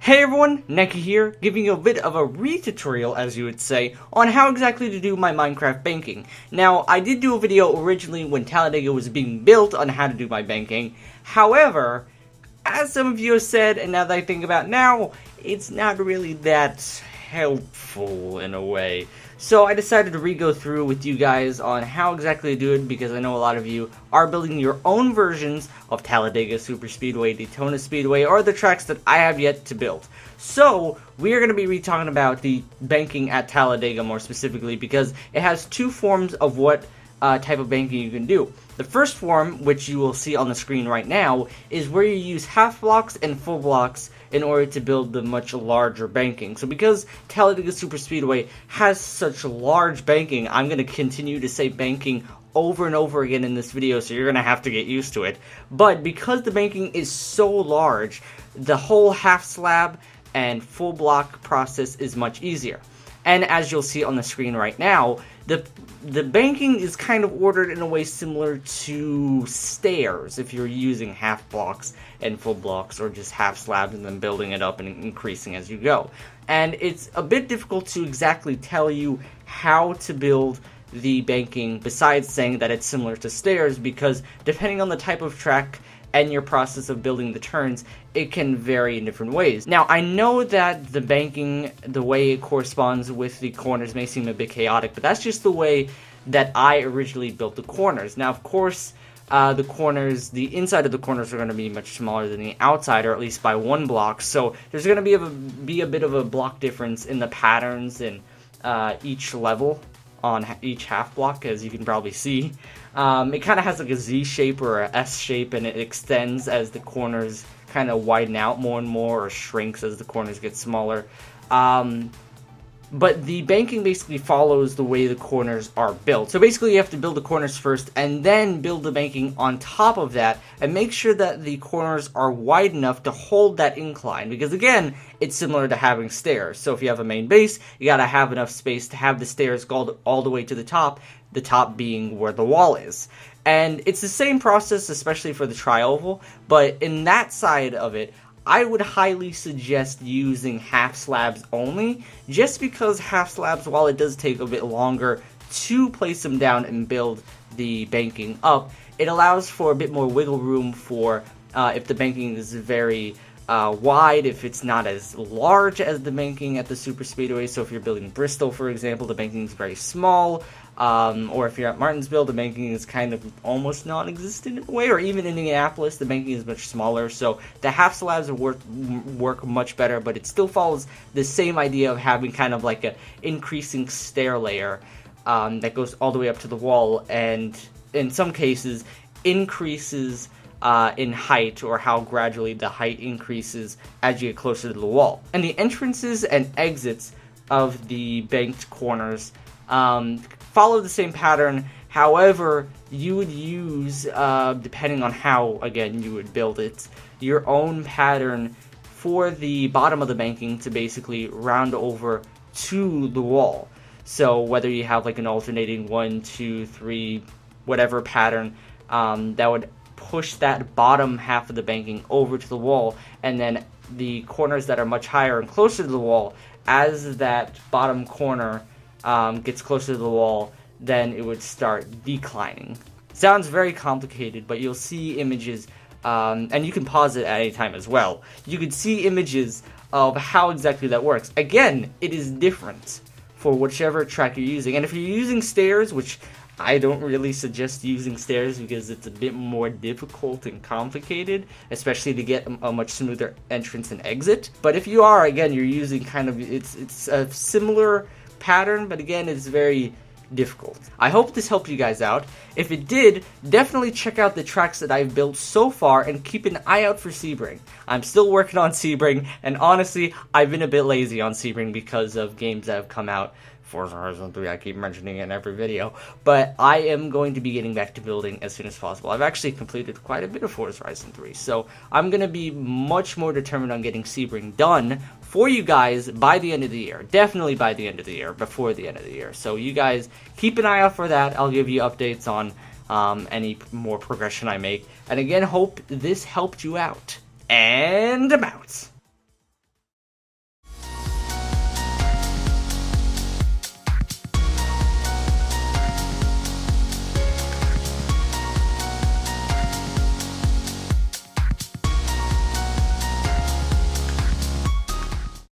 Hey everyone, Neki here, giving you a bit of a re-tutorial, as you would say, on how exactly to do my Minecraft banking. Now, I did do a video originally when Talladega was being built on how to do my banking. However, as some of you have said, and now that I think about it now, it's not really that helpful in a way. So I decided to re-go through with you guys on how exactly to do it, because I know a lot of you are building your own versions of Talladega Super Speedway, Daytona Speedway, or the tracks that I have yet to build. So we are going to be talking about the banking at Talladega more specifically, because it has two forms of what type of banking you can do. The first form, which you will see on the screen right now, is where you use half blocks and full blocks in order to build the much larger banking. So because Talladega Super Speedway has such large banking, I'm going to continue to say banking over and over again in this video, so you're going to have to get used to it. But because the banking is so large, the whole half slab and full block process is much easier. And as you'll see on the screen right now, the banking is kind of ordered in a way similar to stairs if you're using half blocks and full blocks, or just half slabs and then building it up and increasing as you go. And it's a bit difficult to exactly tell you how to build the banking besides saying that it's similar to stairs, because depending on the type of track and your process of building the turns, it can vary in different ways. Now, I know that the banking, the way it corresponds with the corners may seem a bit chaotic, but that's just the way that I originally built the corners. Now, of course, the corners, the inside of the corners are going to be much smaller than the outside, or at least by one block, so there's going to be a bit of a block difference in the patterns in each level on each half block, as you can probably see. It kind of has like a Z shape or a S shape, and it extends as the corners kind of widen out more and more, or shrinks as the corners get smaller. But the banking basically follows the way the corners are built. So basically you have to build the corners first, and then build the banking on top of that, and make sure that the corners are wide enough to hold that incline, because again, it's similar to having stairs. So if you have a main base, you gotta have enough space to have the stairs go all the way to the top being where the wall is. And it's the same process, especially for the tri-oval, but in that side of it, I would highly suggest using half slabs only, just because half slabs, while it does take a bit longer to place them down and build the banking up, it allows for a bit more wiggle room for if the banking is very wide, if it's not as large as the banking at the Super Speedway. So if you're building Bristol, for example, the banking is very small. Or if you're at Martinsville, the banking is kind of almost non-existent in a way, or even in Indianapolis, the banking is much smaller, so the half slabs work much better, but it still follows the same idea of having kind of like a increasing stair layer that goes all the way up to the wall, and in some cases increases in height, or how gradually the height increases as you get closer to the wall. And the entrances and exits of the banked corners follow the same pattern. However, you would use, depending on how, again, you would build it, your own pattern for the bottom of the banking to basically round over to the wall. So whether you have like an alternating 1, 2, 3, whatever pattern, that would push that bottom half of the banking over to the wall, and then the corners that are much higher and closer to the wall, as that bottom corner gets closer to the wall, then it would start declining. Sounds very complicated, but you'll see images, and you can pause it at any time as well. You can see images of how exactly that works. Again, it is different for whichever track you're using, and if you're using stairs, which I don't really suggest using stairs because it's a bit more difficult and complicated, especially to get a much smoother entrance and exit. But if you are, again, you're using kind of, it's a similar pattern, but again, it's very difficult. I hope this helped you guys out. If it did, definitely check out the tracks that I've built so far, and keep an eye out for Sebring. I'm still working on Sebring, and honestly, I've been a bit lazy on Sebring because of games that have come out. Forza Horizon 3, I keep mentioning it in every video, but I am going to be getting back to building as soon as possible. I've actually completed quite a bit of Forza Horizon 3, so I'm going to be much more determined on getting Sebring done for you guys by the end of the year. Definitely by the end of the year, before the end of the year. So you guys keep an eye out for that. I'll give you updates on any more progression I make. And again, hope this helped you out. And I'm out.